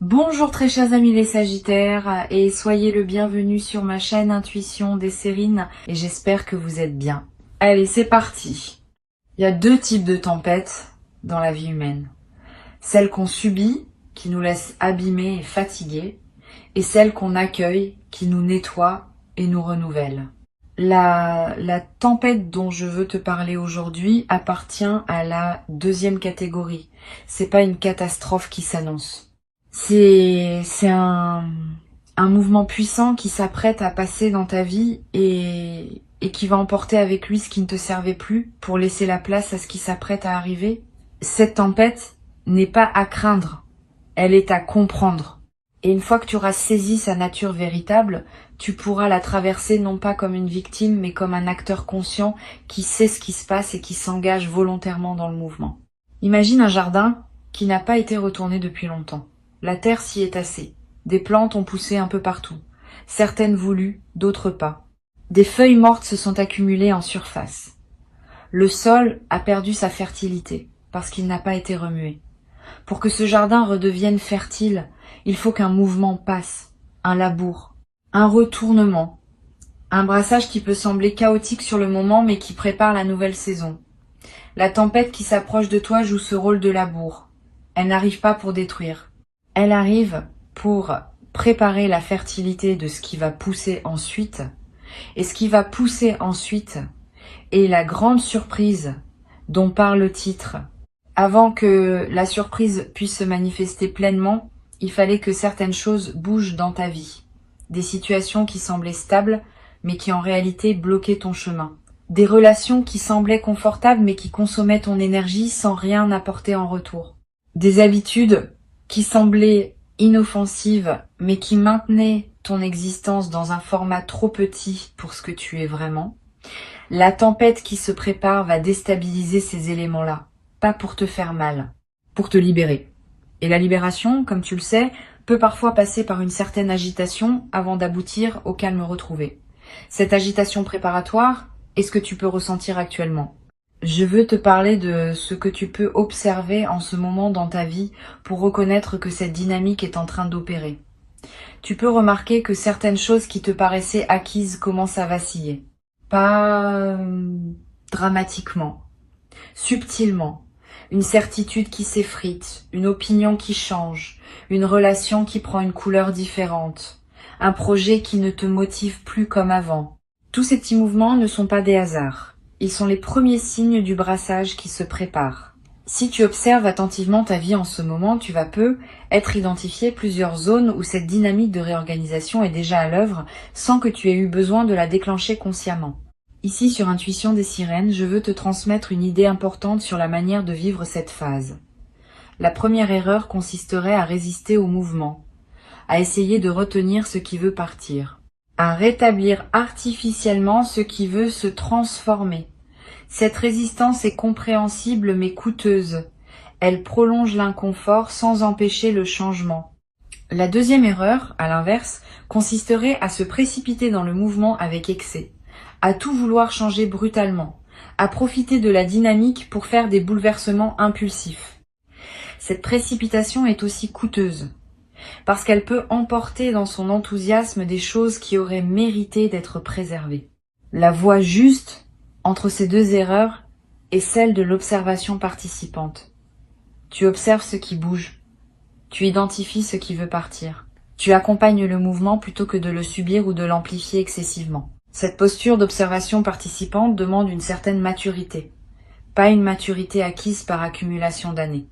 Bonjour très chers amis les Sagittaires et soyez le bienvenu sur ma chaîne Intuition des Sérines et j'espère que vous êtes bien. Allez, c'est parti. Il y a deux types de tempêtes dans la vie humaine. Celles qu'on subit, qui nous laissent abîmés et fatigués, et celles qu'on accueille, qui nous nettoient et nous renouvellent. La tempête dont je veux te parler aujourd'hui appartient à la deuxième catégorie. C'est pas une catastrophe qui s'annonce. C'est un mouvement puissant qui s'apprête à passer dans ta vie et qui va emporter avec lui ce qui ne te servait plus pour laisser la place à ce qui s'apprête à arriver. Cette tempête n'est pas à craindre, elle est à comprendre. Et une fois que tu auras saisi sa nature véritable, tu pourras la traverser non pas comme une victime, mais comme un acteur conscient qui sait ce qui se passe et qui s'engage volontairement dans le mouvement. Imagine un jardin qui n'a pas été retourné depuis longtemps. La terre s'y est tassée. Des plantes ont poussé un peu partout. Certaines voulues, d'autres pas. Des feuilles mortes se sont accumulées en surface. Le sol a perdu sa fertilité parce qu'il n'a pas été remué. Pour que ce jardin redevienne fertile, il faut qu'un mouvement passe, un labour, un retournement, un brassage qui peut sembler chaotique sur le moment mais qui prépare la nouvelle saison. La tempête qui s'approche de toi joue ce rôle de labour. Elle n'arrive pas pour détruire. Elle arrive pour préparer la fertilité de ce qui va pousser ensuite. Et ce qui va pousser ensuite est la grande surprise dont parle le titre. Avant que la surprise puisse se manifester pleinement, il fallait que certaines choses bougent dans ta vie. Des situations qui semblaient stables, mais qui en réalité bloquaient ton chemin. Des relations qui semblaient confortables, mais qui consommaient ton énergie sans rien apporter en retour. Des habitudes qui semblaient inoffensives, mais qui maintenaient ton existence dans un format trop petit pour ce que tu es vraiment. La tempête qui se prépare va déstabiliser ces éléments-là, pas pour te faire mal, pour te libérer. Et la libération, comme tu le sais, peut parfois passer par une certaine agitation avant d'aboutir au calme retrouvé. Cette agitation préparatoire est ce que tu peux ressentir actuellement. Je veux te parler de ce que tu peux observer en ce moment dans ta vie pour reconnaître que cette dynamique est en train d'opérer. Tu peux remarquer que certaines choses qui te paraissaient acquises commencent à vaciller. Pas dramatiquement, subtilement. Une certitude qui s'effrite, une opinion qui change, une relation qui prend une couleur différente, un projet qui ne te motive plus comme avant. Tous ces petits mouvements ne sont pas des hasards. Ils sont les premiers signes du brassage qui se prépare. Si tu observes attentivement ta vie en ce moment, tu vas être identifié plusieurs zones où cette dynamique de réorganisation est déjà à l'œuvre sans que tu aies eu besoin de la déclencher consciemment. Ici, sur Intuition des Sirènes, je veux te transmettre une idée importante sur la manière de vivre cette phase. La première erreur consisterait à résister au mouvement, à essayer de retenir ce qui veut partir, à rétablir artificiellement ce qui veut se transformer. Cette résistance est compréhensible mais coûteuse. Elle prolonge l'inconfort sans empêcher le changement. La deuxième erreur, à l'inverse, consisterait à se précipiter dans le mouvement avec excès, à tout vouloir changer brutalement, à profiter de la dynamique pour faire des bouleversements impulsifs. Cette précipitation est aussi coûteuse, parce qu'elle peut emporter dans son enthousiasme des choses qui auraient mérité d'être préservées. La voie juste entre ces deux erreurs est celle de l'observation participante. Tu observes ce qui bouge, tu identifies ce qui veut partir, tu accompagnes le mouvement plutôt que de le subir ou de l'amplifier excessivement. Cette posture d'observation participante demande une certaine maturité, pas une maturité acquise par accumulation d'années.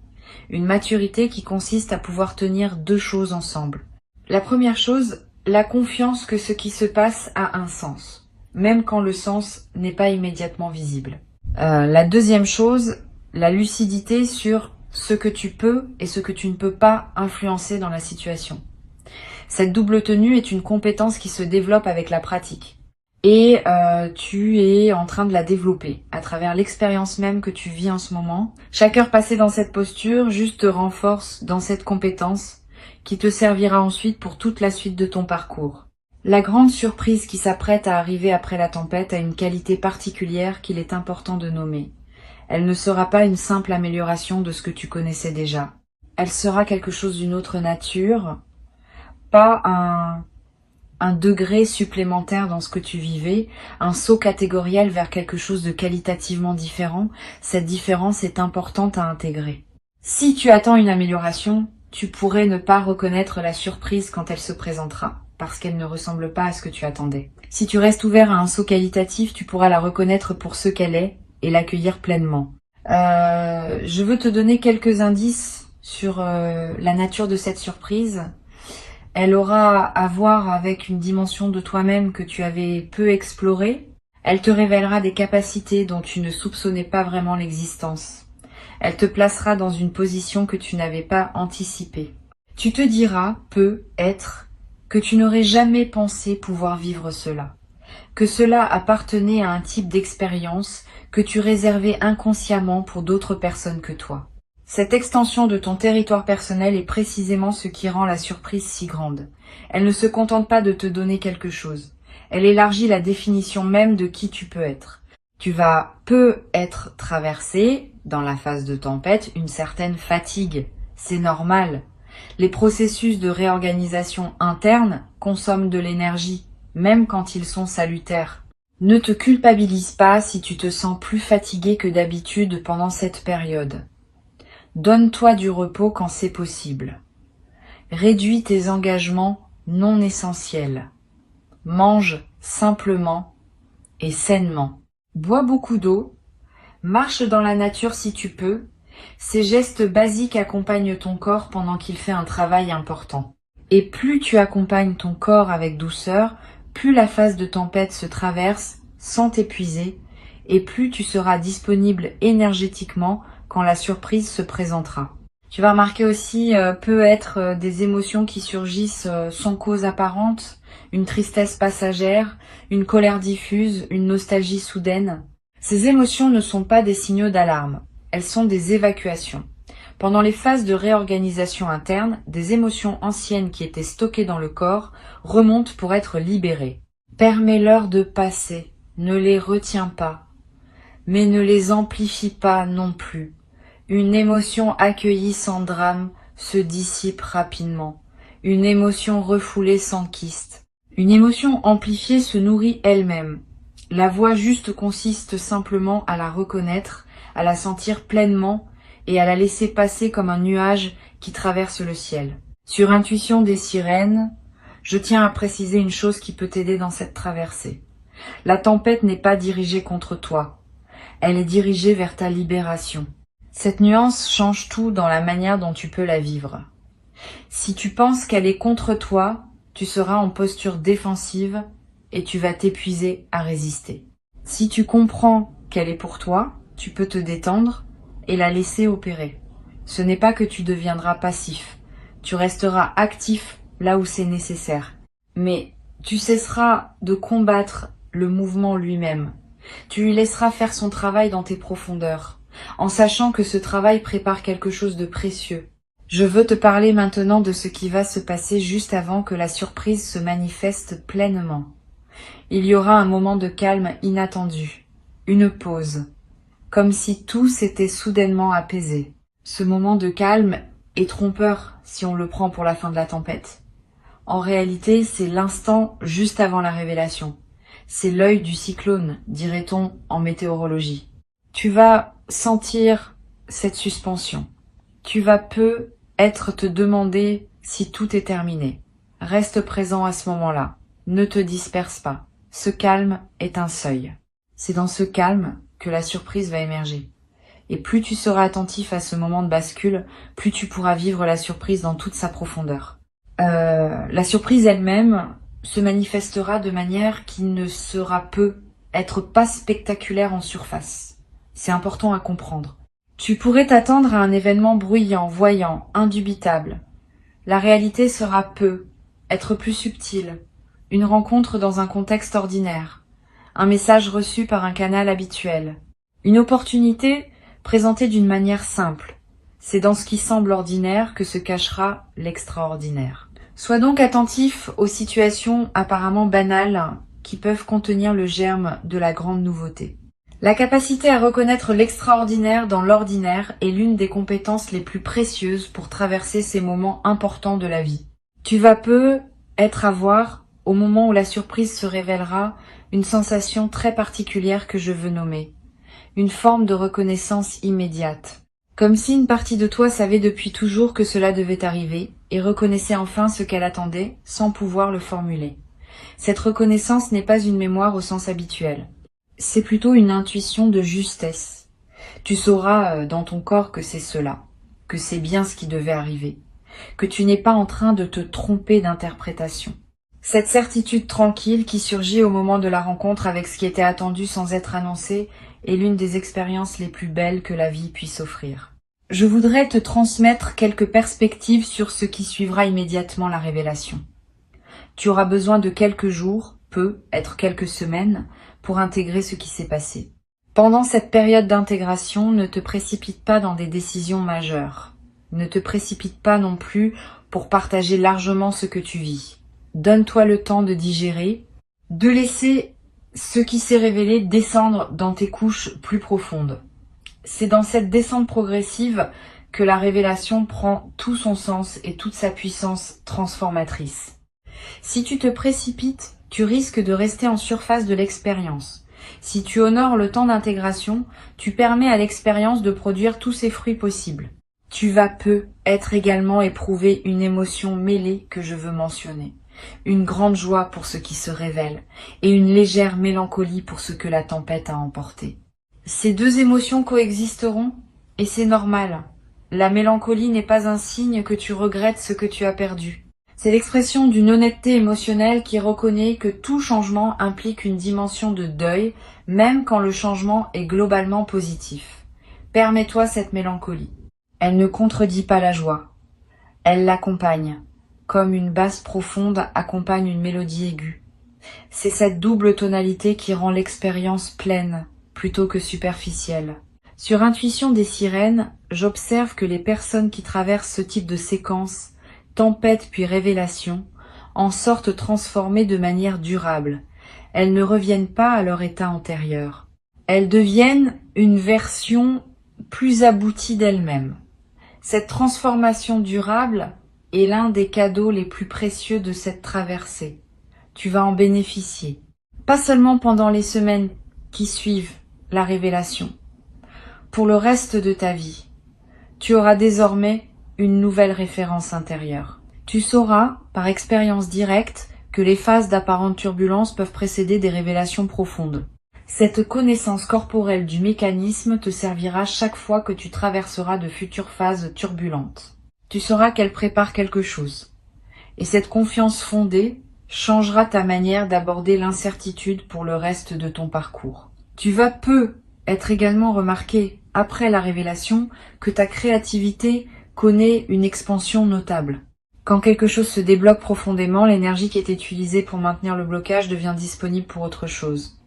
Une maturité qui consiste à pouvoir tenir deux choses ensemble. La première chose, la confiance que ce qui se passe a un sens, même quand le sens n'est pas immédiatement visible. La deuxième chose, la lucidité sur ce que tu peux et ce que tu ne peux pas influencer dans la situation. Cette double tenue est une compétence qui se développe avec la pratique. Et tu es en train de la développer à travers l'expérience même que tu vis en ce moment. Chaque heure passée dans cette posture juste te renforce dans cette compétence qui te servira ensuite pour toute la suite de ton parcours. La grande surprise qui s'apprête à arriver après la tempête a une qualité particulière qu'il est important de nommer. Elle ne sera pas une simple amélioration de ce que tu connaissais déjà. elle sera quelque chose d'une autre nature, pas un degré supplémentaire dans ce que tu vivais, un saut catégoriel vers quelque chose de qualitativement différent. Cette différence est importante à intégrer. Si tu attends une amélioration, tu pourrais ne pas reconnaître la surprise quand elle se présentera, parce qu'elle ne ressemble pas à ce que tu attendais. Si tu restes ouvert à un saut qualitatif, tu pourras la reconnaître pour ce qu'elle est et l'accueillir pleinement. Je veux te donner quelques indices sur la nature de cette surprise. Elle aura à voir avec une dimension de toi-même que tu avais peu explorée. Elle te révélera des capacités dont tu ne soupçonnais pas vraiment l'existence. Elle te placera dans une position que tu n'avais pas anticipée. Tu te diras, peut-être, que tu n'aurais jamais pensé pouvoir vivre cela, que cela appartenait à un type d'expérience que tu réservais inconsciemment pour d'autres personnes que toi. Cette extension de ton territoire personnel est précisément ce qui rend la surprise si grande. Elle ne se contente pas de te donner quelque chose. Elle élargit la définition même de qui tu peux être. Tu vas peut-être traverser, dans la phase de tempête, une certaine fatigue. C'est normal. Les processus de réorganisation interne consomment de l'énergie, même quand ils sont salutaires. Ne te culpabilise pas si tu te sens plus fatigué que d'habitude pendant cette période. Donne-toi du repos quand c'est possible. Réduis tes engagements non essentiels. Mange simplement et sainement. Bois beaucoup d'eau. Marche dans la nature si tu peux. Ces gestes basiques accompagnent ton corps pendant qu'il fait un travail important. Et plus tu accompagnes ton corps avec douceur, plus la phase de tempête se traverse sans t'épuiser, et plus tu seras disponible énergétiquement quand la surprise se présentera. Tu vas remarquer aussi peut être des émotions qui surgissent sans cause apparente, une tristesse passagère, une colère diffuse, une nostalgie soudaine. Ces émotions ne sont pas des signaux d'alarme, elles sont des évacuations. Pendant les phases de réorganisation interne, des émotions anciennes qui étaient stockées dans le corps remontent pour être libérées. Permets-leur de passer, ne les retiens pas, mais ne les amplifie pas non plus. Une émotion accueillie sans drame se dissipe rapidement. Une émotion refoulée s'enquiste. Une émotion amplifiée se nourrit elle-même. La voie juste consiste simplement à la reconnaître, à la sentir pleinement et à la laisser passer comme un nuage qui traverse le ciel. Sur Intuition des sirènes, je tiens à préciser une chose qui peut t'aider dans cette traversée. La tempête n'est pas dirigée contre toi. Elle est dirigée vers ta libération. Cette nuance change tout dans la manière dont tu peux la vivre. Si tu penses qu'elle est contre toi, tu seras en posture défensive et tu vas t'épuiser à résister. Si tu comprends qu'elle est pour toi, tu peux te détendre et la laisser opérer. Ce n'est pas que tu deviendras passif, tu resteras actif là où c'est nécessaire. Mais tu cesseras de combattre le mouvement lui-même. Tu lui laisseras faire son travail dans tes profondeurs, en sachant que ce travail prépare quelque chose de précieux. Je veux te parler maintenant de ce qui va se passer juste avant que la surprise se manifeste pleinement. Il y aura un moment de calme inattendu, une pause, comme si tout s'était soudainement apaisé. Ce moment de calme est trompeur si on le prend pour la fin de la tempête. En réalité, c'est l'instant juste avant la révélation. C'est l'œil du cyclone, dirait-on en météorologie. Tu vas sentir cette suspension. Tu vas peut-être te demander si tout est terminé. Reste présent à ce moment-là. Ne te disperse pas. Ce calme est un seuil. C'est dans ce calme que la surprise va émerger. Et plus tu seras attentif à ce moment de bascule, plus tu pourras vivre la surprise dans toute sa profondeur. La surprise elle-même se manifestera de manière qui ne sera être pas spectaculaire en surface. C'est important à comprendre. Tu pourrais t'attendre à un événement bruyant, voyant, indubitable. La réalité sera être plus subtile, une rencontre dans un contexte ordinaire, un message reçu par un canal habituel, une opportunité présentée d'une manière simple. C'est dans ce qui semble ordinaire que se cachera l'extraordinaire. Sois donc attentif aux situations apparemment banales qui peuvent contenir le germe de la grande nouveauté. La capacité à reconnaître l'extraordinaire dans l'ordinaire est l'une des compétences les plus précieuses pour traverser ces moments importants de la vie. Tu vas peu avoir, au moment où la surprise se révélera, une sensation très particulière que je veux nommer. Une forme de reconnaissance immédiate. Comme si une partie de toi savait depuis toujours que cela devait arriver et reconnaissait enfin ce qu'elle attendait sans pouvoir le formuler. Cette reconnaissance n'est pas une mémoire au sens habituel. C'est plutôt une intuition de justesse. Tu sauras dans ton corps que c'est cela, que c'est bien ce qui devait arriver, que tu n'es pas en train de te tromper d'interprétation. Cette certitude tranquille qui surgit au moment de la rencontre avec ce qui était attendu sans être annoncé est l'une des expériences les plus belles que la vie puisse offrir. Je voudrais te transmettre quelques perspectives sur ce qui suivra immédiatement la révélation. Tu auras besoin de quelques jours, être quelques semaines, pour intégrer ce qui s'est passé. Pendant cette période d'intégration, ne te précipite pas dans des décisions majeures. Ne te précipite pas non plus pour partager largement ce que tu vis. Donne-toi le temps de digérer, de laisser ce qui s'est révélé descendre dans tes couches plus profondes. C'est dans cette descente progressive que la révélation prend tout son sens et toute sa puissance transformatrice. Si tu te précipites, tu risques de rester en surface de l'expérience. Si tu honores le temps d'intégration, tu permets à l'expérience de produire tous ses fruits possibles. Tu vas être également éprouver une émotion mêlée que je veux mentionner. Une grande joie pour ce qui se révèle et une légère mélancolie pour ce que la tempête a emporté. Ces deux émotions coexisteront et c'est normal. La mélancolie n'est pas un signe que tu regrettes ce que tu as perdu. C'est l'expression d'une honnêteté émotionnelle qui reconnaît que tout changement implique une dimension de deuil, même quand le changement est globalement positif. Permets-toi cette mélancolie. Elle ne contredit pas la joie. Elle l'accompagne, comme une basse profonde accompagne une mélodie aiguë. C'est cette double tonalité qui rend l'expérience pleine, plutôt que superficielle. Sur Intuition des sirènes, j'observe que les personnes qui traversent ce type de séquence, tempête puis révélation, en sortent transformées de manière durable. Elles ne reviennent pas à leur état antérieur. Elles deviennent une version plus aboutie d'elles-mêmes. Cette transformation durable est l'un des cadeaux les plus précieux de cette traversée. Tu vas en bénéficier. Pas seulement pendant les semaines qui suivent la révélation. Pour le reste de ta vie, tu auras désormais une nouvelle référence intérieure. Tu sauras, par expérience directe, que les phases d'apparente turbulence peuvent précéder des révélations profondes. Cette connaissance corporelle du mécanisme te servira chaque fois que tu traverseras de futures phases turbulentes. Tu sauras qu'elle prépare quelque chose. Et cette confiance fondée changera ta manière d'aborder l'incertitude pour le reste de ton parcours. Tu vas être également remarqué, après la révélation, que ta créativité connaît une expansion notable. Quand quelque chose se débloque profondément, l'énergie qui est utilisée pour maintenir le blocage devient disponible pour autre chose.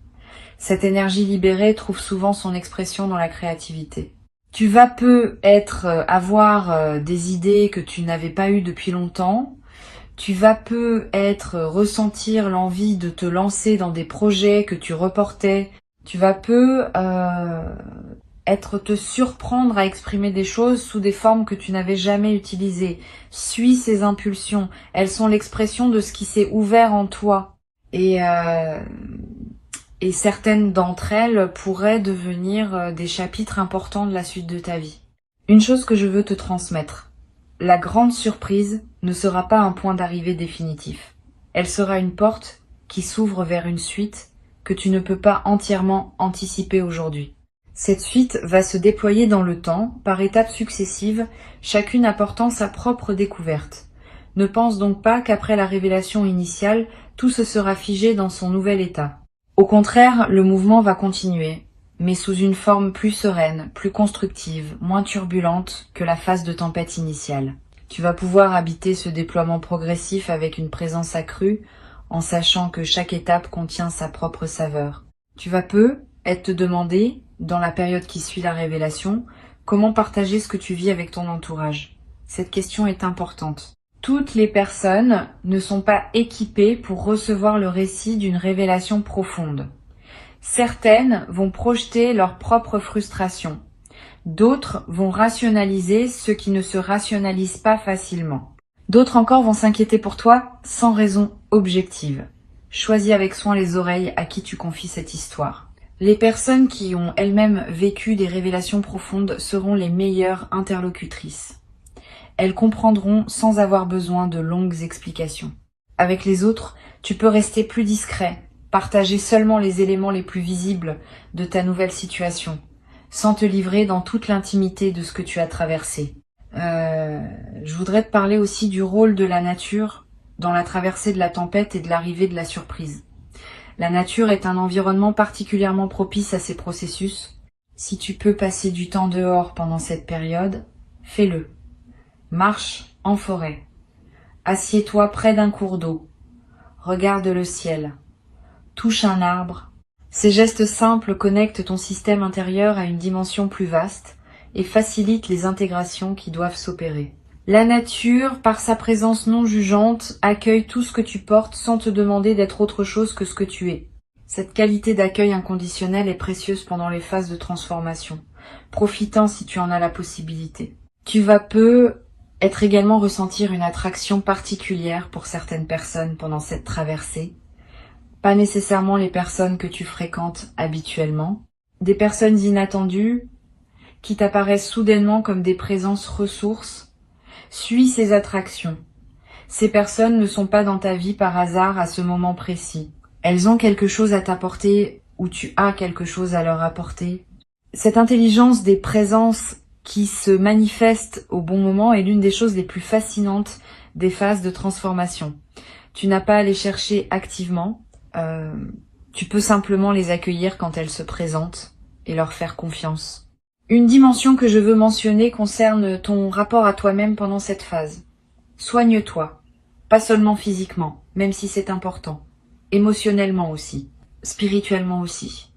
Cette énergie libérée trouve souvent son expression dans la créativité. Tu vas avoir des idées que tu n'avais pas eues depuis longtemps. Tu vas ressentir l'envie de te lancer dans des projets que tu reportais. Tu vas te surprendre à exprimer des choses sous des formes que tu n'avais jamais utilisées. Suis ces impulsions. Elles sont l'expression de ce qui s'est ouvert en toi. Et certaines d'entre elles pourraient devenir des chapitres importants de la suite de ta vie. Une chose que je veux te transmettre. La grande surprise ne sera pas un point d'arrivée définitif. Elle sera une porte qui s'ouvre vers une suite que tu ne peux pas entièrement anticiper aujourd'hui. Cette suite va se déployer dans le temps, par étapes successives, chacune apportant sa propre découverte. Ne pense donc pas qu'après la révélation initiale, tout se sera figé dans son nouvel état. Au contraire, le mouvement va continuer, mais sous une forme plus sereine, plus constructive, moins turbulente que la phase de tempête initiale. Tu vas pouvoir habiter ce déploiement progressif avec une présence accrue, en sachant que chaque étape contient sa propre saveur. Tu vas te demander, dans la période qui suit la révélation, comment partager ce que tu vis avec ton entourage. Cette question est importante. Toutes les personnes ne sont pas équipées pour recevoir le récit d'une révélation profonde. Certaines vont projeter leur propre frustration. D'autres vont rationaliser ce qui ne se rationalise pas facilement. D'autres encore vont s'inquiéter pour toi sans raison objective. Choisis avec soin les oreilles à qui tu confies cette histoire. Les personnes qui ont elles-mêmes vécu des révélations profondes seront les meilleures interlocutrices. Elles comprendront sans avoir besoin de longues explications. Avec les autres, tu peux rester plus discret, partager seulement les éléments les plus visibles de ta nouvelle situation, sans te livrer dans toute l'intimité de ce que tu as traversé. Je voudrais te parler aussi du rôle de la nature dans la traversée de la tempête et de l'arrivée de la surprise. La nature est un environnement particulièrement propice à ces processus. Si tu peux passer du temps dehors pendant cette période, fais-le. Marche en forêt. Assieds-toi près d'un cours d'eau. Regarde le ciel. Touche un arbre. Ces gestes simples connectent ton système intérieur à une dimension plus vaste et facilitent les intégrations qui doivent s'opérer. La nature, par sa présence non jugeante, accueille tout ce que tu portes sans te demander d'être autre chose que ce que tu es. Cette qualité d'accueil inconditionnel est précieuse pendant les phases de transformation, profitant si tu en as la possibilité. Tu vas être également ressentir une attraction particulière pour certaines personnes pendant cette traversée. Pas nécessairement les personnes que tu fréquentes habituellement. Des personnes inattendues qui t'apparaissent soudainement comme des présences ressources. Suis ces attractions. Ces personnes ne sont pas dans ta vie par hasard à ce moment précis. Elles ont quelque chose à t'apporter ou tu as quelque chose à leur apporter. Cette intelligence des présences qui se manifestent au bon moment est l'une des choses les plus fascinantes des phases de transformation. Tu n'as pas à les chercher activement. Tu peux simplement les accueillir quand elles se présentent et leur faire confiance. Une dimension que je veux mentionner concerne ton rapport à toi-même pendant cette phase. Soigne-toi, pas seulement physiquement, même si c'est important, émotionnellement aussi, spirituellement aussi.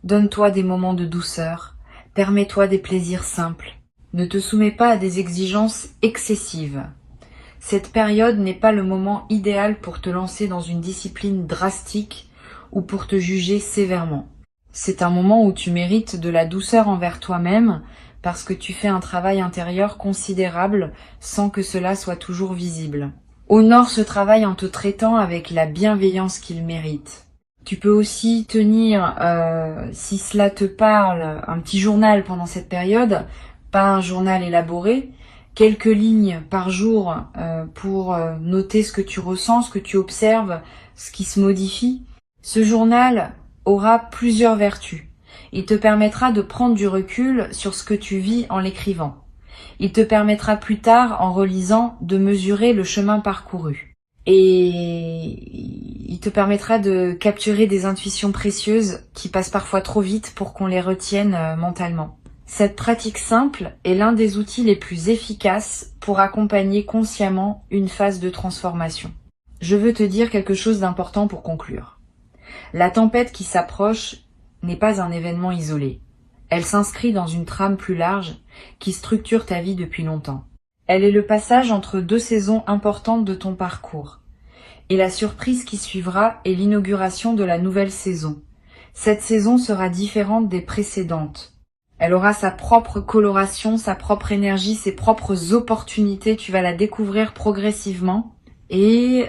Donne-toi des moments de douceur, permets-toi des plaisirs simples. Ne te soumets pas à des exigences excessives. Cette période n'est pas le moment idéal pour te lancer dans une discipline drastique ou pour te juger sévèrement. C'est un moment où tu mérites de la douceur envers toi-même parce que tu fais un travail intérieur considérable sans que cela soit toujours visible. Honore ce travail en te traitant avec la bienveillance qu'il mérite. Tu peux aussi tenir, si cela te parle, un petit journal pendant cette période, pas un journal élaboré, quelques lignes par jour pour noter ce que tu ressens, ce que tu observes, ce qui se modifie. Ce journal aura plusieurs vertus. Il te permettra de prendre du recul sur ce que tu vis en l'écrivant. Il te permettra plus tard, en relisant, de mesurer le chemin parcouru. Et il te permettra de capturer des intuitions précieuses qui passent parfois trop vite pour qu'on les retienne mentalement. Cette pratique simple est l'un des outils les plus efficaces pour accompagner consciemment une phase de transformation. Je veux te dire quelque chose d'important pour conclure. La tempête qui s'approche n'est pas un événement isolé. Elle s'inscrit dans une trame plus large qui structure ta vie depuis longtemps. Elle est le passage entre deux saisons importantes de ton parcours. Et la surprise qui suivra est l'inauguration de la nouvelle saison. Cette saison sera différente des précédentes. Elle aura sa propre coloration, sa propre énergie, ses propres opportunités. Tu vas la découvrir progressivement. Et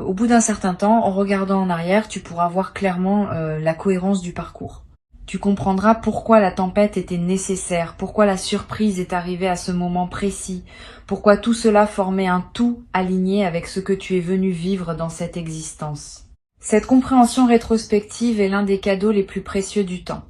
au bout d'un certain temps, en regardant en arrière, tu pourras voir clairement la cohérence du parcours. Tu comprendras pourquoi la tempête était nécessaire, pourquoi la surprise est arrivée à ce moment précis, pourquoi tout cela formait un tout aligné avec ce que tu es venu vivre dans cette existence. Cette compréhension rétrospective est l'un des cadeaux les plus précieux du temps.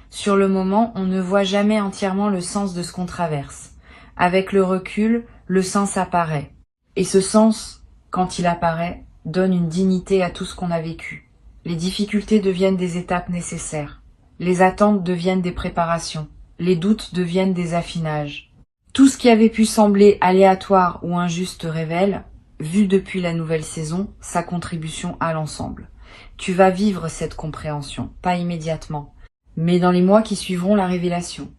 Sur le moment, on ne voit jamais entièrement le sens de ce qu'on traverse. Avec le recul, le sens apparaît. Et ce sens, quand il apparaît, donne une dignité à tout ce qu'on a vécu. Les difficultés deviennent des étapes nécessaires. Les attentes deviennent des préparations. Les doutes deviennent des affinages. Tout ce qui avait pu sembler aléatoire ou injuste révèle, vu depuis la nouvelle saison, sa contribution à l'ensemble. Tu vas vivre cette compréhension, pas immédiatement, mais dans les mois qui suivront la révélation.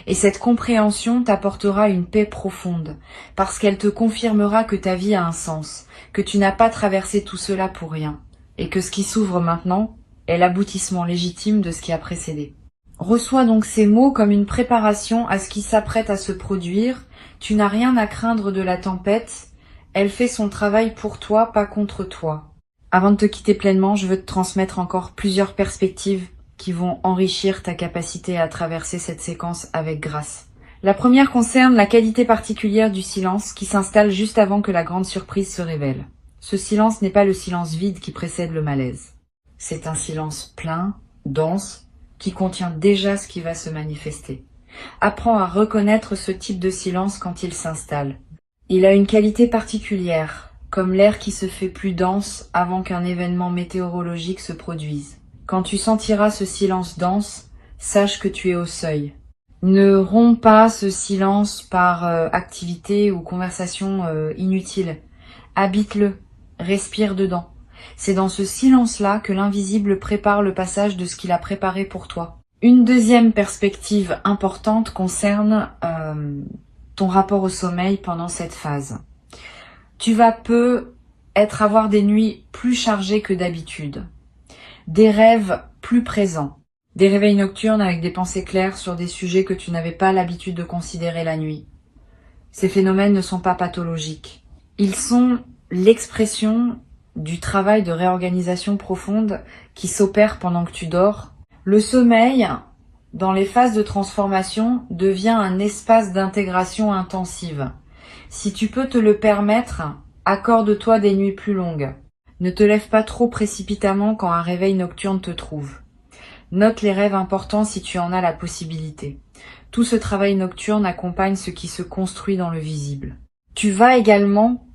Et cette compréhension t'apportera une paix profonde, parce qu'elle te confirmera que ta vie a un sens, que tu n'as pas traversé tout cela pour rien, et que ce qui s'ouvre maintenant est l'aboutissement légitime de ce qui a précédé. Reçois donc ces mots comme une préparation à ce qui s'apprête à se produire. Tu n'as rien à craindre de la tempête. Elle fait son travail pour toi, pas contre toi. Avant de te quitter pleinement, je veux te transmettre encore plusieurs perspectives qui vont enrichir ta capacité à traverser cette séquence avec grâce. La première concerne la qualité particulière du silence qui s'installe juste avant que la grande surprise se révèle. Ce silence n'est pas le silence vide qui précède le malaise. C'est un silence plein, dense, qui contient déjà ce qui va se manifester. Apprends à reconnaître ce type de silence quand il s'installe. Il a une qualité particulière, comme l'air qui se fait plus dense avant qu'un événement météorologique se produise. Quand tu sentiras ce silence dense, sache que tu es au seuil. Ne romps pas ce silence par activité ou conversation inutile. Habite-le, respire dedans. C'est dans ce silence-là que l'invisible prépare le passage de ce qu'il a préparé pour toi. Une deuxième perspective importante concerne ton rapport au sommeil pendant cette phase. Tu vas avoir des nuits plus chargées que d'habitude, des rêves plus présents, des réveils nocturnes avec des pensées claires sur des sujets que tu n'avais pas l'habitude de considérer la nuit. Ces phénomènes ne sont pas pathologiques. Ils sont l'expression du travail de réorganisation profonde qui s'opère pendant que tu dors. Le sommeil, dans les phases de transformation, devient un espace d'intégration intensive. Si tu peux te le permettre, accorde-toi des nuits plus longues. Ne te lève pas trop précipitamment quand un réveil nocturne te trouve. Note les rêves importants si tu en as la possibilité. Tout ce travail nocturne accompagne ce qui se construit dans le visible. Tu vas également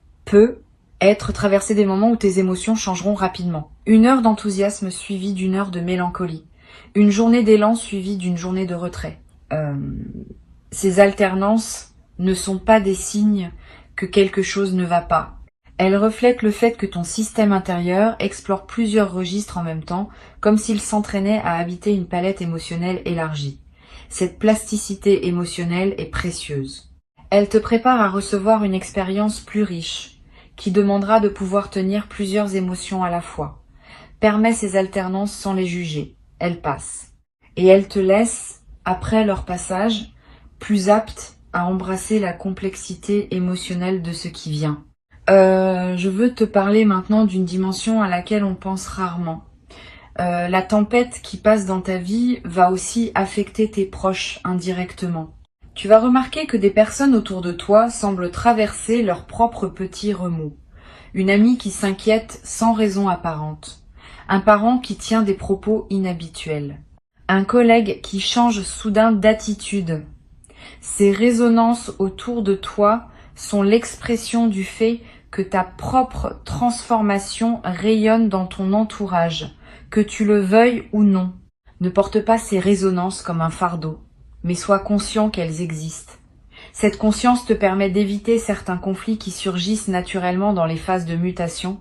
être traversé des moments où tes émotions changeront rapidement. Une heure d'enthousiasme suivie d'une heure de mélancolie. Une journée d'élan suivie d'une journée de retrait. Ces alternances ne sont pas des signes que quelque chose ne va pas. Elles reflètent le fait que ton système intérieur explore plusieurs registres en même temps, comme s'il s'entraînait à habiter une palette émotionnelle élargie. Cette plasticité émotionnelle est précieuse. Elle te prépare à recevoir une expérience plus riche, qui demandera de pouvoir tenir plusieurs émotions à la fois. Permets ces alternances sans les juger. Elles passent. Et elles te laissent, après leur passage, plus apte à embrasser la complexité émotionnelle de ce qui vient. Je veux te parler maintenant d'une dimension à laquelle on pense rarement. La tempête qui passe dans ta vie va aussi affecter tes proches indirectement. Tu vas remarquer que des personnes autour de toi semblent traverser leurs propres petits remous. Une amie qui s'inquiète sans raison apparente. Un parent qui tient des propos inhabituels. Un collègue qui change soudain d'attitude. Ces résonances autour de toi sont l'expression du fait que ta propre transformation rayonne dans ton entourage, que tu le veuilles ou non. Ne porte pas ces résonances comme un fardeau, mais sois conscient qu'elles existent. Cette conscience te permet d'éviter certains conflits qui surgissent naturellement dans les phases de mutation,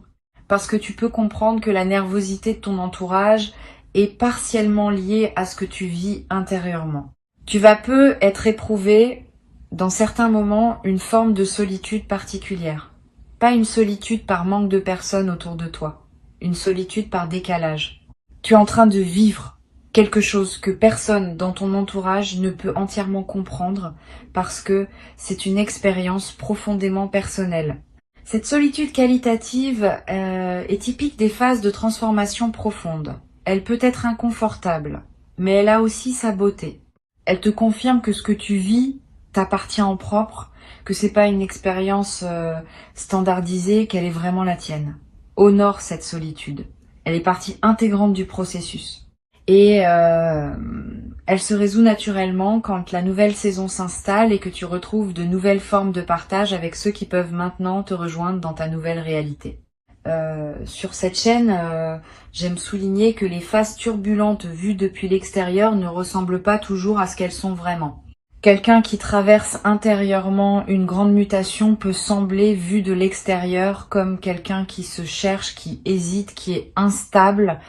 parce que tu peux comprendre que la nervosité de ton entourage est partiellement liée à ce que tu vis intérieurement. Tu vas être éprouvé, dans certains moments, une forme de solitude particulière. Pas une solitude par manque de personnes autour de toi, une solitude par décalage. Tu es en train de vivre quelque chose que personne dans ton entourage ne peut entièrement comprendre parce que c'est une expérience profondément personnelle. Cette solitude qualitative est typique des phases de transformation profonde. Elle peut être inconfortable, mais elle a aussi sa beauté. Elle te confirme que ce que tu vis t'appartient en propre, que c'est pas une expérience standardisée, qu'elle est vraiment la tienne. Honore cette solitude. Elle est partie intégrante du processus. Et elle se résout naturellement quand la nouvelle saison s'installe et que tu retrouves de nouvelles formes de partage avec ceux qui peuvent maintenant te rejoindre dans ta nouvelle réalité. Sur cette chaîne, j'aime souligner que les phases turbulentes vues depuis l'extérieur ne ressemblent pas toujours à ce qu'elles sont vraiment. Quelqu'un qui traverse intérieurement une grande mutation peut sembler, vu de l'extérieur, comme quelqu'un qui se cherche, qui hésite, qui est instable.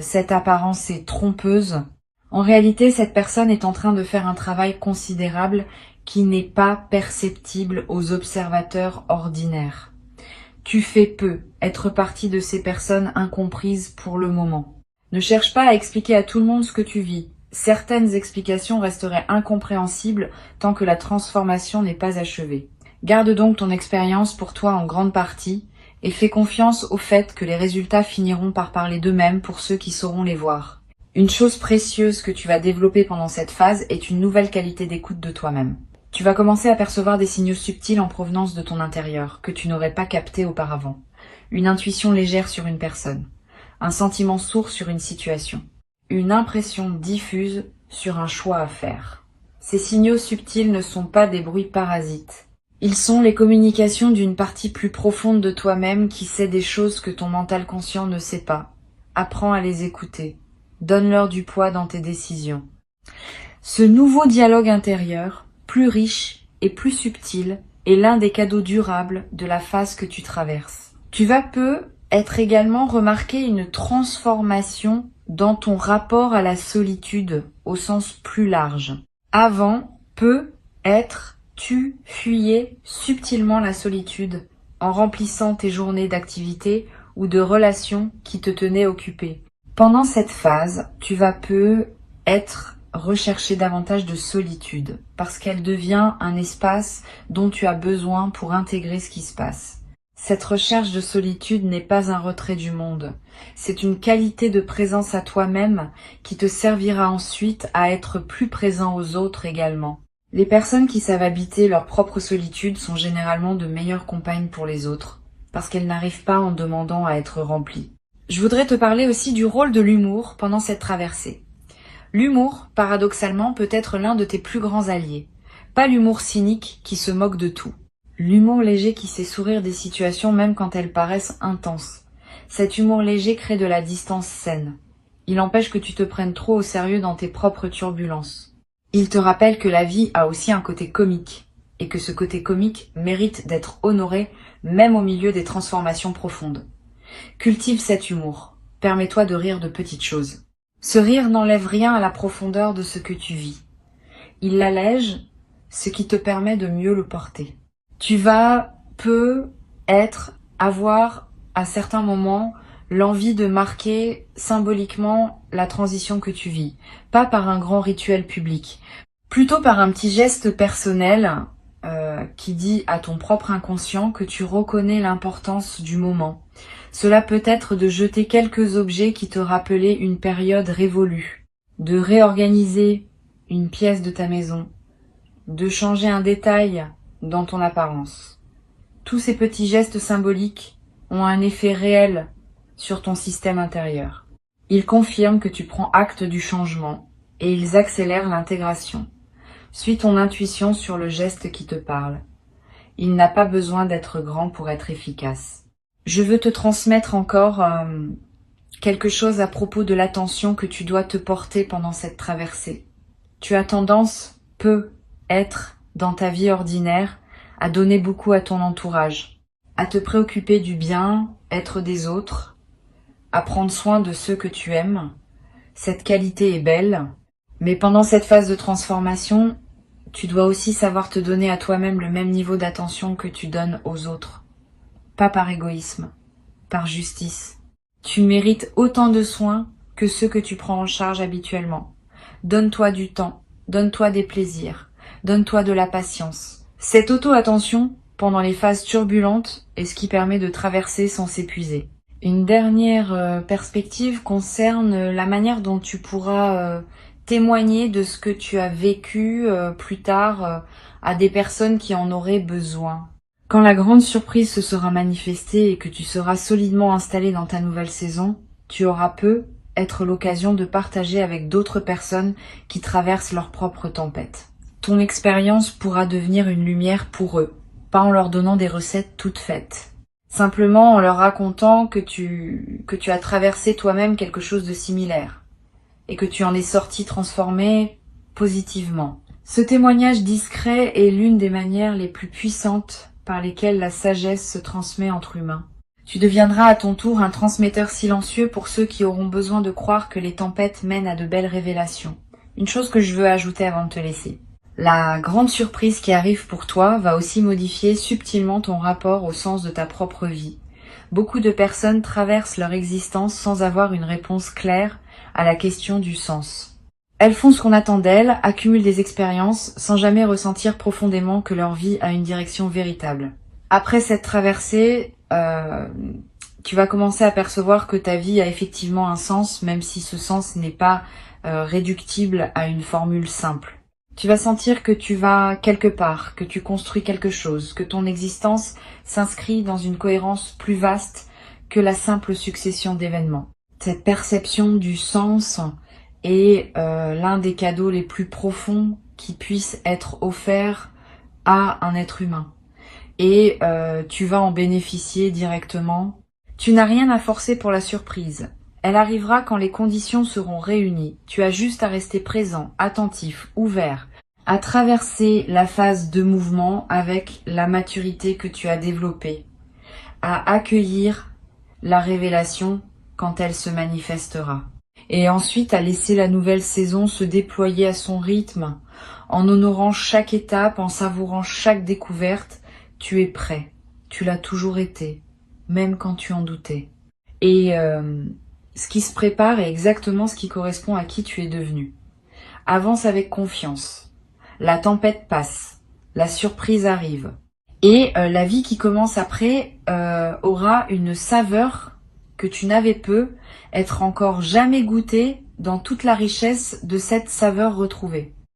Cette apparence est trompeuse. En réalité, cette personne est en train de faire un travail considérable qui n'est pas perceptible aux observateurs ordinaires. Tu fais peu être partie de ces personnes incomprises pour le moment. Ne cherche pas à expliquer à tout le monde ce que tu vis. Certaines explications resteraient incompréhensibles tant que la transformation n'est pas achevée. Garde donc ton expérience pour toi en grande partie et fais confiance au fait que les résultats finiront par parler d'eux-mêmes pour ceux qui sauront les voir. Une chose précieuse que tu vas développer pendant cette phase est une nouvelle qualité d'écoute de toi-même. Tu vas commencer à percevoir des signaux subtils en provenance de ton intérieur que tu n'aurais pas captés auparavant. Une intuition légère sur une personne, un sentiment sourd sur une situation, une impression diffuse sur un choix à faire. Ces signaux subtils ne sont pas des bruits parasites. Ils sont les communications d'une partie plus profonde de toi-même qui sait des choses que ton mental conscient ne sait pas. Apprends à les écouter. Donne-leur du poids dans tes décisions. Ce nouveau dialogue intérieur, plus riche et plus subtil, est l'un des cadeaux durables de la phase que tu traverses. Tu vas être également remarquer une transformation dans ton rapport à la solitude au sens plus large. Avant, tu fuyais subtilement la solitude en remplissant tes journées d'activités ou de relations qui te tenaient occupé. Pendant cette phase, tu vas rechercher davantage de solitude parce qu'elle devient un espace dont tu as besoin pour intégrer ce qui se passe. Cette recherche de solitude n'est pas un retrait du monde. C'est une qualité de présence à toi-même qui te servira ensuite à être plus présent aux autres également. Les personnes qui savent habiter leur propre solitude sont généralement de meilleures compagnes pour les autres, parce qu'elles n'arrivent pas en demandant à être remplies. Je voudrais te parler aussi du rôle de l'humour pendant cette traversée. L'humour, paradoxalement, peut être l'un de tes plus grands alliés. Pas l'humour cynique qui se moque de tout. L'humour léger qui sait sourire des situations même quand elles paraissent intenses. Cet humour léger crée de la distance saine. Il empêche que tu te prennes trop au sérieux dans tes propres turbulences. Il te rappelle que la vie a aussi un côté comique, et que ce côté comique mérite d'être honoré même au milieu des transformations profondes. Cultive cet humour. Permets-toi de rire de petites choses. Ce rire n'enlève rien à la profondeur de ce que tu vis. Il l'allège, ce qui te permet de mieux le porter. Tu vas avoir à certains moments l'envie de marquer symboliquement la transition que tu vis, pas par un grand rituel public, plutôt par un petit geste personnel qui dit à ton propre inconscient que tu reconnais l'importance du moment. Cela peut être de jeter quelques objets qui te rappelaient une période révolue, de réorganiser une pièce de ta maison, de changer un détail dans ton apparence. Tous ces petits gestes symboliques ont un effet réel sur ton système intérieur. Ils confirment que tu prends acte du changement et ils accélèrent l'intégration. Suis ton intuition sur le geste qui te parle. Il n'a pas besoin d'être grand pour être efficace. Je veux te transmettre encore quelque chose à propos de l'attention que tu dois te porter pendant cette traversée. Tu as tendance, dans ta vie ordinaire, à donner beaucoup à ton entourage, à te préoccuper du bien-être des autres, à prendre soin de ceux que tu aimes. Cette qualité est belle, mais pendant cette phase de transformation, tu dois aussi savoir te donner à toi-même le même niveau d'attention que tu donnes aux autres. Pas par égoïsme, par justice. Tu mérites autant de soins que ceux que tu prends en charge habituellement. Donne-toi du temps, donne-toi des plaisirs, donne-toi de la patience. Cette auto-attention, pendant les phases turbulentes, est ce qui permet de traverser sans s'épuiser. Une dernière perspective concerne la manière dont tu pourras témoigner de ce que tu as vécu plus tard à des personnes qui en auraient besoin. Quand la grande surprise se sera manifestée et que tu seras solidement installé dans ta nouvelle saison, tu auras être l'occasion de partager avec d'autres personnes qui traversent leur propre tempête. Ton expérience pourra devenir une lumière pour eux, pas en leur donnant des recettes toutes faites. Simplement en leur racontant que tu as traversé toi-même quelque chose de similaire et que tu en es sorti transformé positivement. Ce témoignage discret est l'une des manières les plus puissantes par lesquelles la sagesse se transmet entre humains. Tu deviendras à ton tour un transmetteur silencieux pour ceux qui auront besoin de croire que les tempêtes mènent à de belles révélations. Une chose que je veux ajouter avant de te laisser. La grande surprise qui arrive pour toi va aussi modifier subtilement ton rapport au sens de ta propre vie. Beaucoup de personnes traversent leur existence sans avoir une réponse claire à la question du sens. Elles font ce qu'on attend d'elles, accumulent des expériences sans jamais ressentir profondément que leur vie a une direction véritable. Après cette traversée, tu vas commencer à percevoir que ta vie a effectivement un sens, même si ce sens n'est pas réductible à une formule simple. Tu vas sentir que tu vas quelque part, que tu construis quelque chose, que ton existence s'inscrit dans une cohérence plus vaste que la simple succession d'événements. Cette perception du sens est l'un des cadeaux les plus profonds qui puissent être offerts à un être humain. Et tu vas en bénéficier directement. Tu n'as rien à forcer pour la surprise. Elle arrivera quand les conditions seront réunies. Tu as juste à rester présent, attentif, ouvert, à traverser la phase de mouvement avec la maturité que tu as développée, à accueillir la révélation quand elle se manifestera. Et ensuite à laisser la nouvelle saison se déployer à son rythme, en honorant chaque étape, en savourant chaque découverte. Tu es prêt, tu l'as toujours été, même quand tu en doutais. Et ce qui se prépare est exactement ce qui correspond à qui tu es devenu. Avance avec confiance. La tempête passe, la surprise arrive. Et la vie qui commence après aura une saveur que tu n'avais peu, être encore jamais goûté dans toute la richesse de cette saveur retrouvée.